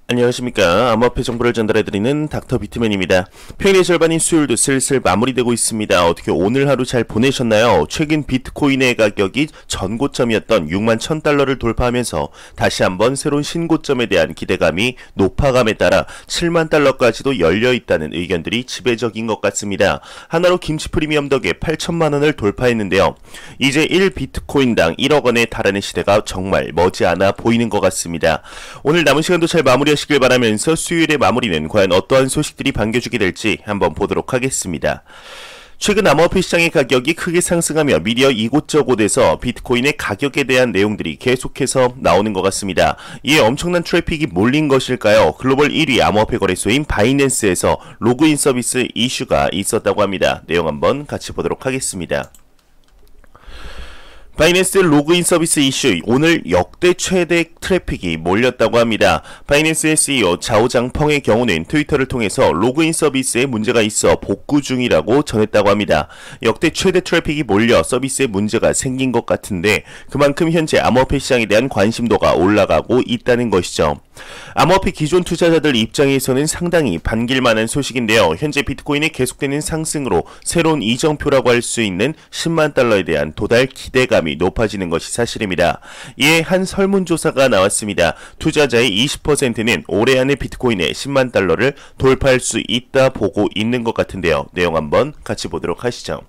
안녕하십니까. 암호화폐 정보를 전달해드리는 닥터 비트맨입니다. 평일의 절반인 수요일도 슬슬 마무리되고 있습니다. 어떻게 오늘 하루 잘 보내셨나요? 최근 비트코인의 가격이 전고점이었던 6만 1000달러를 돌파하면서 다시 한번 새로운 신고점에 대한 기대감이 높아감에 따라 7만 달러까지도 열려있다는 의견들이 지배적인 것 같습니다. 하나로 김치 프리미엄 덕에 8천만 원을 돌파했는데요. 이제 1비트코인당 1억 원에 달하는 시대가 정말 머지않아 보이는 것 같습니다. 오늘 남은 시간도 잘 마무리하시길 바라면서 수요일의 마무리는 과연 어떠한 소식들이 반겨주게 될지 한번 보도록 하겠습니다. 최근 암호화폐 시장의 가격이 크게 상승하며 미디어 이곳저곳에서 비트코인의 가격에 대한 내용들이 계속해서 나오는 것 같습니다. 이에 엄청난 트래픽이 몰린 것일까요? 글로벌 1위 암호화폐 거래소인 바이낸스에서 로그인 서비스 이슈가 있었다고 합니다. 내용 한번 같이 보도록 하겠습니다. 바이낸스 로그인 서비스 이슈, 오늘 역대 최대 트래픽이 몰렸다고 합니다. 바이낸스의 CEO 자오장펑의 경우는 트위터를 통해서 로그인 서비스에 문제가 있어 복구 중이라고 전했다고 합니다. 역대 최대 트래픽이 몰려 서비스에 문제가 생긴 것 같은데 그만큼 현재 암호화폐 시장에 대한 관심도가 올라가고 있다는 것이죠. 암호화폐 기존 투자자들 입장에서는 상당히 반길만한 소식인데요. 현재 비트코인의 계속되는 상승으로 새로운 이정표라고 할 수 있는 10만 달러에 대한 도달 기대감이 높아지는 것이 사실입니다. 이에 한 설문조사가 나왔습니다. 투자자의 20%는 올해 안에 비트코인의 10만 달러를 돌파할 수 있다 보고 있는 것 같은데요. 내용 한번 같이 보도록 하시죠.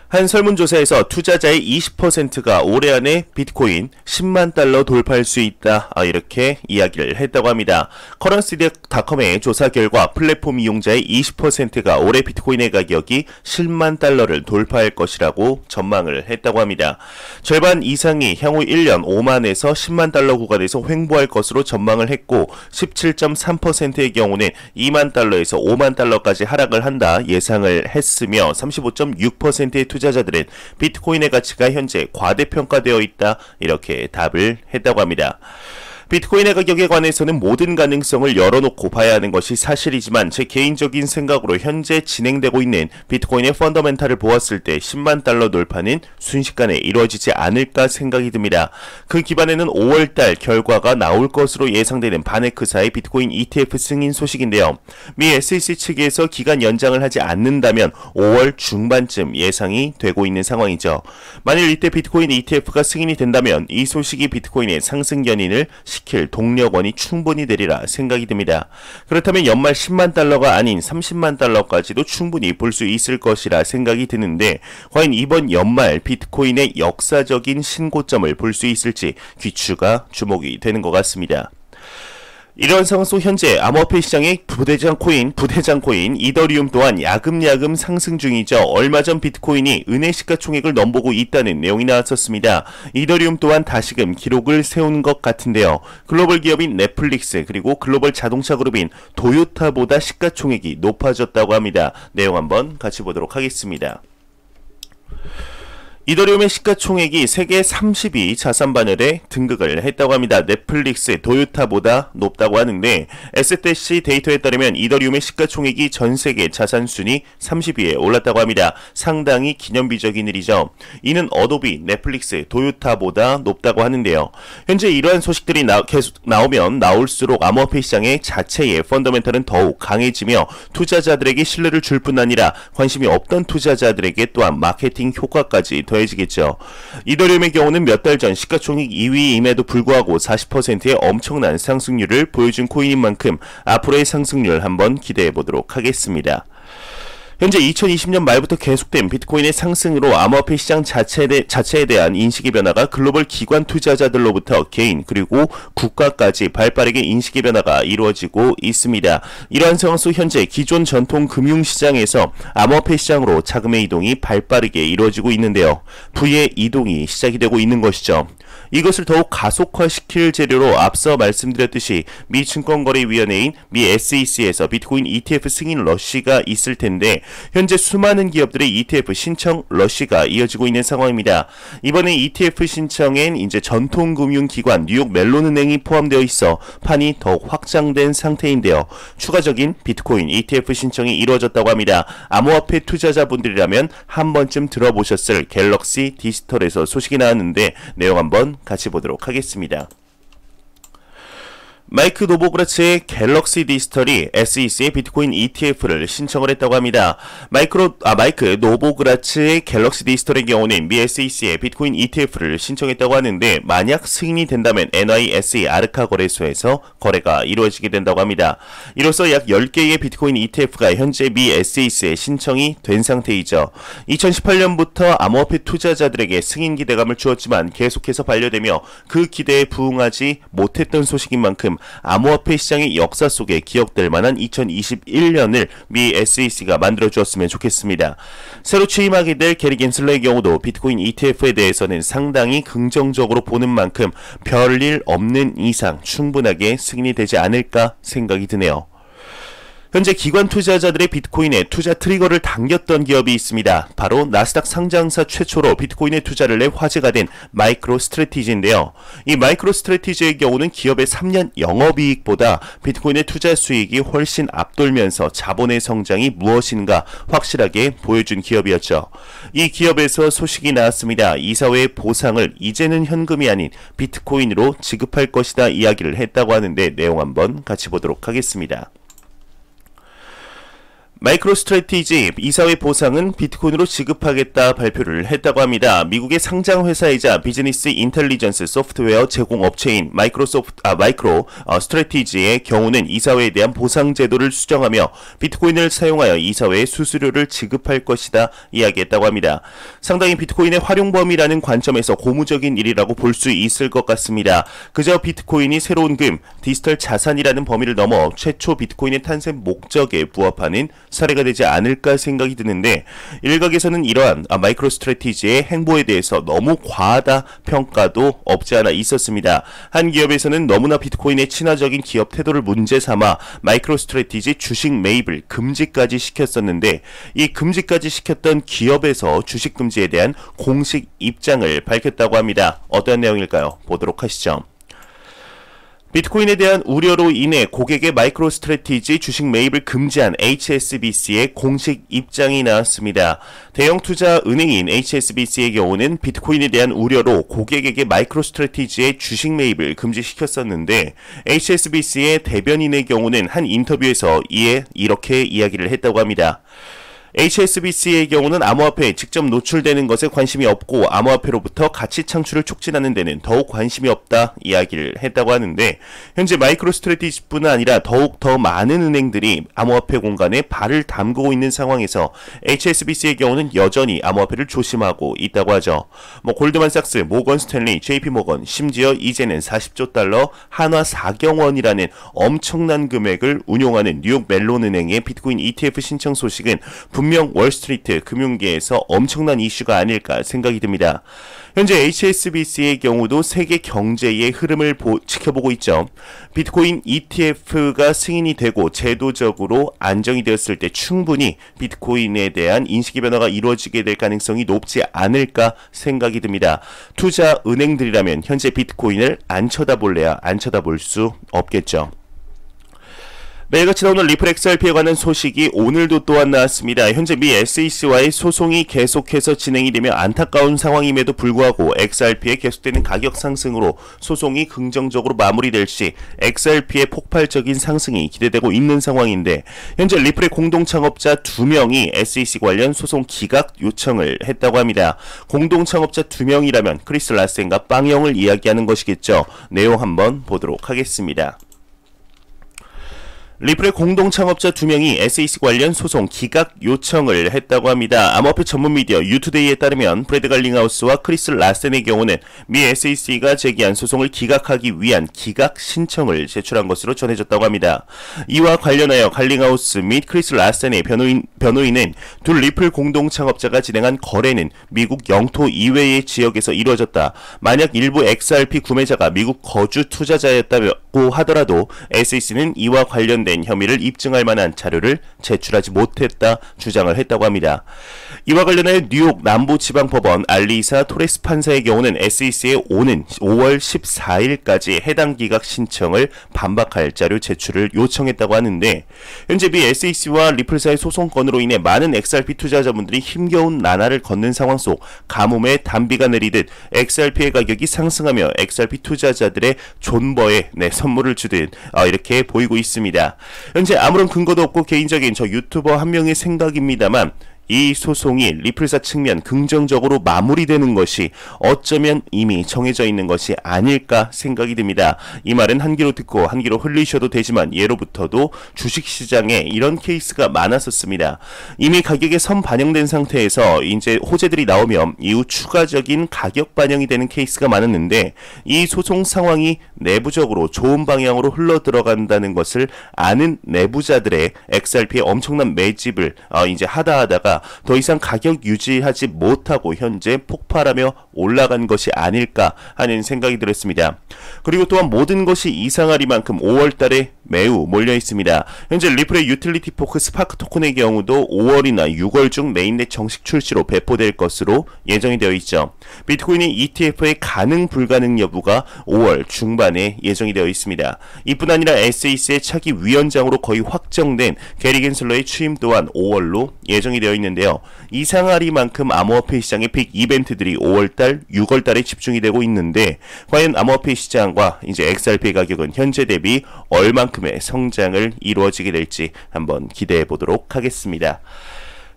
한 설문조사에서 투자자의 20%가 올해 안에 비트코인 10만 달러 돌파할 수 있다, 이렇게 이야기를 했다고 합니다. 커런시닷컴의 조사 결과 플랫폼 이용자의 20%가 올해 비트코인의 가격이 10만 달러를 돌파할 것이라고 전망을 했다고 합니다. 절반 이상이 향후 1년 5만에서 10만 달러 구간에서 횡보할 것으로 전망을 했고 17.3%의 경우는 2만 달러에서 5만 달러까지 하락을 한다 예상을 했으며 35.6%의 투자자들은 비트코인의 가치가 현재 과대평가되어 있다, 이렇게 답을 했다고 합니다. 비트코인의 가격에 관해서는 모든 가능성을 열어놓고 봐야 하는 것이 사실이지만 제 개인적인 생각으로 현재 진행되고 있는 비트코인의 펀더멘탈을 보았을 때 10만 달러 돌파는 순식간에 이루어지지 않을까 생각이 듭니다. 그 기반에는 5월달 결과가 나올 것으로 예상되는 바네크사의 비트코인 ETF 승인 소식인데요. 미 SEC 측에서 기간 연장을 하지 않는다면 5월 중반쯤 예상이 되고 있는 상황이죠. 만일 이때 비트코인 ETF가 승인이 된다면 이 소식이 비트코인의 상승 연인을 시킬 동력원이 충분히 되리라 생각이 듭니다. 그렇다면 연말 10만 달러가 아닌 30만 달러까지도 충분히 볼 수 있을 것이라 생각이 드는데 과연 이번 연말 비트코인의 역사적인 신고점을 볼 수 있을지 귀추가 주목이 되는 것 같습니다. 이러한 상황 속 현재 암호화폐 시장의 부대장 코인 이더리움 또한 야금야금 상승 중이죠. 얼마 전 비트코인이 은혜 시가총액을 넘보고 있다는 내용이 나왔었습니다. 이더리움 또한 다시금 기록을 세운 것 같은데요. 글로벌 기업인 넷플릭스 그리고 글로벌 자동차 그룹인 도요타보다 시가총액이 높아졌다고 합니다. 내용 한번 같이 보도록 하겠습니다. 이더리움의 시가총액이 세계 30위 자산 반열에 등극을 했다고 합니다. 넷플릭스, 도요타보다 높다고 하는데 에셋대시 데이터에 따르면 이더리움의 시가총액이 전 세계 자산 순위 30위에 올랐다고 합니다. 상당히 기념비적인 일이죠. 이는 어도비, 넷플릭스, 도요타보다 높다고 하는데요. 현재 이러한 소식들이 계속 나오면 나올수록 암호화폐 시장의 자체의 펀더멘털은 더욱 강해지며 투자자들에게 신뢰를 줄 뿐 아니라 관심이 없던 투자자들에게 또한 마케팅 효과까지 더해지겠죠. 이더리움의 경우는 몇 달 전 시가총액 2위임에도 불구하고 40%의 엄청난 상승률을 보여준 코인인 만큼 앞으로의 상승률 한번 기대해 보도록 하겠습니다. 현재 2020년 말부터 계속된 비트코인의 상승으로 암호화폐 시장 자체에 대한 인식의 변화가 글로벌 기관 투자자들로부터 개인 그리고 국가까지 발빠르게 인식의 변화가 이루어지고 있습니다. 이러한 상황 속 현재 기존 전통 금융시장에서 암호화폐 시장으로 자금의 이동이 발빠르게 이루어지고 있는데요. V의 이동이 시작이 되고 있는 것이죠. 이것을 더욱 가속화시킬 재료로 앞서 말씀드렸듯이 미 증권거래위원회인 미 SEC에서 비트코인 ETF 승인 러쉬가 있을 텐데 현재 수많은 기업들의 ETF 신청 러쉬가 이어지고 있는 상황입니다. 이번에 ETF 신청엔 이제 전통금융기관 뉴욕 멜론은행이 포함되어 있어 판이 더욱 확장된 상태인데요. 추가적인 비트코인 ETF 신청이 이루어졌다고 합니다. 암호화폐 투자자분들이라면 한 번쯤 들어보셨을 갤럭시 디지털에서 소식이 나왔는데 내용 한번 같이 보도록 하겠습니다. 마이크 노보그라츠의 갤럭시 디지털이 SEC의 비트코인 ETF를 신청을 했다고 합니다. 마이크 노보그라츠의 갤럭시 디지털의 경우는 미 SEC의 비트코인 ETF를 신청했다고 하는데 만약 승인이 된다면 NYSE 아르카 거래소에서 거래가 이루어지게 된다고 합니다. 이로써 약 10개의 비트코인 ETF가 현재 미 SEC에 신청이 된 상태이죠. 2018년부터 암호화폐 투자자들에게 승인 기대감을 주었지만 계속해서 반려되며 그 기대에 부응하지 못했던 소식인 만큼 암호화폐 시장의 역사 속에 기억될 만한 2021년을 미 SEC가 만들어주었으면 좋겠습니다. 새로 취임하게 될 게리 겐슬러의 경우도 비트코인 ETF에 대해서는 상당히 긍정적으로 보는 만큼 별일 없는 이상 충분하게 승인이 되지 않을까 생각이 드네요. 현재 기관 투자자들의 비트코인에 투자 트리거를 당겼던 기업이 있습니다. 바로 나스닥 상장사 최초로 비트코인에 투자를 내 화제가 된 마이크로 스트래티지인데요. 이 마이크로 스트래티지의 경우는 기업의 3년 영업이익보다 비트코인의 투자 수익이 훨씬 앞돌면서 자본의 성장이 무엇인가 확실하게 보여준 기업이었죠. 이 기업에서 소식이 나왔습니다. 이사회의 보상을 이제는 현금이 아닌 비트코인으로 지급할 것이다 이야기를 했다고 하는데 내용 한번 같이 보도록 하겠습니다. 마이크로 스트래티지 이사회 보상은 비트코인으로 지급하겠다 발표를 했다고 합니다. 미국의 상장 회사이자 비즈니스 인텔리전스 소프트웨어 제공 업체인 마이크로 스트래티지의 경우는 이사회에 대한 보상 제도를 수정하며 비트코인을 사용하여 이사회에 수수료를 지급할 것이다 이야기했다고 합니다. 상당히 비트코인의 활용 범위라는 관점에서 고무적인 일이라고 볼 수 있을 것 같습니다. 그저 비트코인이 새로운 금, 디지털 자산이라는 범위를 넘어 최초 비트코인의 탄생 목적에 부합하는 사례가 되지 않을까 생각이 드는데 일각에서는 이러한 마이크로 스트래티지의 행보에 대해서 너무 과하다 평가도 없지 않아 있었습니다. 한 기업에서는 너무나 비트코인에 친화적인 기업 태도를 문제 삼아 마이크로 스트래티지 주식 매입을 금지까지 시켰었는데 이 금지까지 시켰던 기업에서 주식 금지에 대한 공식 입장을 밝혔다고 합니다. 어떤 내용일까요? 보도록 하시죠. 비트코인에 대한 우려로 인해 고객의 마이크로 스트래티지 주식 매입을 금지한 HSBC의 공식 입장이 나왔습니다. 대형 투자 은행인 HSBC의 경우는 비트코인에 대한 우려로 고객에게 마이크로 스트래티지의 주식 매입을 금지시켰었는데 HSBC의 대변인의 경우는 한 인터뷰에서 이렇게 이야기를 했다고 합니다. HSBC의 경우는 암호화폐에 직접 노출되는 것에 관심이 없고 암호화폐로부터 가치 창출을 촉진하는 데는 더욱 관심이 없다 이야기를 했다고 하는데 현재 마이크로 스트래티지뿐 아니라 더욱 더 많은 은행들이 암호화폐 공간에 발을 담그고 있는 상황에서 HSBC의 경우는 여전히 암호화폐를 조심하고 있다고 하죠. 골드만삭스, 모건 스탠리, JP모건, 심지어 이제는 40조 달러, 한화 4경원이라는 엄청난 금액을 운용하는 뉴욕 멜론 은행의 비트코인 ETF 신청 소식은 분명 월스트리트 금융계에서 엄청난 이슈가 아닐까 생각이 듭니다. 현재 HSBC의 경우도 세계 경제의 흐름을 지켜보고 있죠. 비트코인 ETF가 승인이 되고 제도적으로 안정이 되었을 때 충분히 비트코인에 대한 인식의 변화가 이루어지게 될 가능성이 높지 않을까 생각이 듭니다. 투자 은행들이라면 현재 비트코인을 안 쳐다볼래야 안 쳐다볼 수 없겠죠. 매일같이 나오는 리플 XRP에 관한 소식이 오늘도 또한 나왔습니다. 현재 미 SEC와의 소송이 계속해서 진행이 되며 안타까운 상황임에도 불구하고 XRP의 계속되는 가격 상승으로 소송이 긍정적으로 마무리될 시 XRP의 폭발적인 상승이 기대되고 있는 상황인데 현재 리플의 공동 창업자 2명이 SEC 관련 소송 기각 요청을 했다고 합니다. 공동 창업자 2명이라면 크리스 라센과 빵영을 이야기하는 것이겠죠. 내용 한번 보도록 하겠습니다. 리플의 공동 창업자 2명이 SEC 관련 소송 기각 요청을 했다고 합니다. 암호화폐 전문 미디어 유투데이에 따르면 브래드 갈링하우스와 크리스 라센의 경우는 미 SEC가 제기한 소송을 기각하기 위한 기각 신청을 제출한 것으로 전해졌다고 합니다. 이와 관련하여 갈링하우스 및 크리스 라센의 변호인은 두 리플 공동 창업자가 진행한 거래는 미국 영토 이외의 지역에서 이루어졌다. 만약 일부 XRP 구매자가 미국 거주 투자자였다고 하더라도 SEC는 이와 관련된 혐의를 입증할 만한 자료를 제출하지 못했다 주장을 했다고 합니다. 이와 관련하여 뉴욕 남부지방법원 알리사 토레스 판사의 경우는 SEC에 오는 5월 14일까지 해당 기각 신청을 반박할 자료 제출을 요청했다고 하는데 현재 미 SEC와 리플 사이 소송건으로 인해 많은 XRP 투자자분들이 힘겨운 나날을 걷는 상황 속 가뭄에 단비가 내리듯 XRP의 가격이 상승하며 XRP 투자자들의 존버에 선물을 주듯 이렇게 보이고 있습니다. 현재 아무런 근거도 없고 개인적인 저 유튜버 한 명의 생각입니다만 이 소송이 리플사 측면 긍정적으로 마무리되는 것이 어쩌면 이미 정해져 있는 것이 아닐까 생각이 듭니다. 이 말은 한 귀로 듣고 한 귀로 흘리셔도 되지만 예로부터도 주식시장에 이런 케이스가 많았었습니다. 이미 가격에 선 반영된 상태에서 이제 호재들이 나오면 이후 추가적인 가격 반영이 되는 케이스가 많았는데 이 소송 상황이 내부적으로 좋은 방향으로 흘러 들어간다는 것을 아는 내부자들의 XRP의 엄청난 매집을 이제 하다가 더 이상 가격 유지하지 못하고 현재 폭발하며 올라간 것이 아닐까 하는 생각이 들었습니다. 그리고 또한 모든 것이 이상하리만큼 5월달에 매우 몰려 있습니다. 현재 리플의 유틸리티 포크 스파크 토큰의 경우도 5월이나 6월 중 메인넷 정식 출시로 배포될 것으로 예정이 되어 있죠. 비트코인의 ETF의 가능 불가능 여부가 5월 중반에 예정이 되어 있습니다. 이뿐 아니라 SEC의 차기 위원장으로 거의 확정된 게리 겐슬러의 취임 또한 5월로 예정이 되어 있는데요. 이상하리만큼 암호화폐 시장의 빅 이벤트들이 5월달, 6월달에 집중이 되고 있는데 과연 암호화폐 시장과 이제 XRP 가격은 현재 대비 얼만큼의 성장을 이루어지게 될지 한번 기대해 보도록 하겠습니다.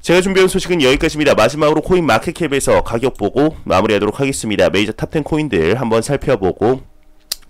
제가 준비한 소식은 여기까지입니다. 마지막으로 코인 마켓캡에서 가격 보고 마무리하도록 하겠습니다. 메이저 탑10 코인들 한번 살펴보고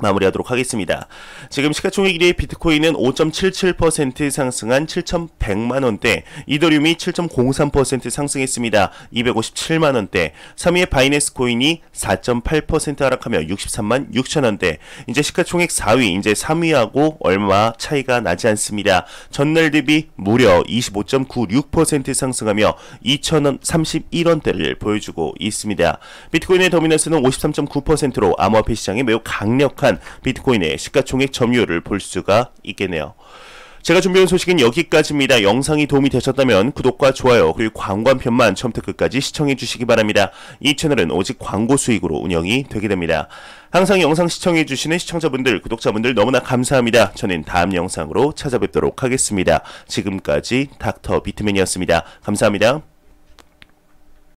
마무리하도록 하겠습니다. 지금 시가총액 1위의 비트코인은 5.77% 상승한 7,100만원대, 이더리움이 7.03% 상승했습니다. 257만원대, 3위의 바이낸스 코인이 4.8% 하락하며 63만 6천원대, 이제 시가총액 4위, 이제 3위하고 얼마 차이가 나지 않습니다. 전날 대비 무려 25.96% 상승하며 2,031원대를 보여주고 있습니다. 비트코인의 도미넌스는 53.9%로 암호화폐 시장에 매우 강력한 비트코인의 시가총액 점유율을 볼 수가 있겠네요. 제가 준비한 소식은 여기까지입니다. 영상이 도움이 되셨다면 구독과 좋아요 그리고 광고편만 처음부터 끝까지 시청해 주시기 바랍니다. 이 채널은 오직 광고 수익으로 운영이 되게 됩니다. 항상 영상 시청해 주시는 시청자분들, 구독자분들 너무나 감사합니다. 저는 다음 영상으로 찾아뵙도록 하겠습니다. 지금까지 닥터 비트맨이었습니다. 감사합니다.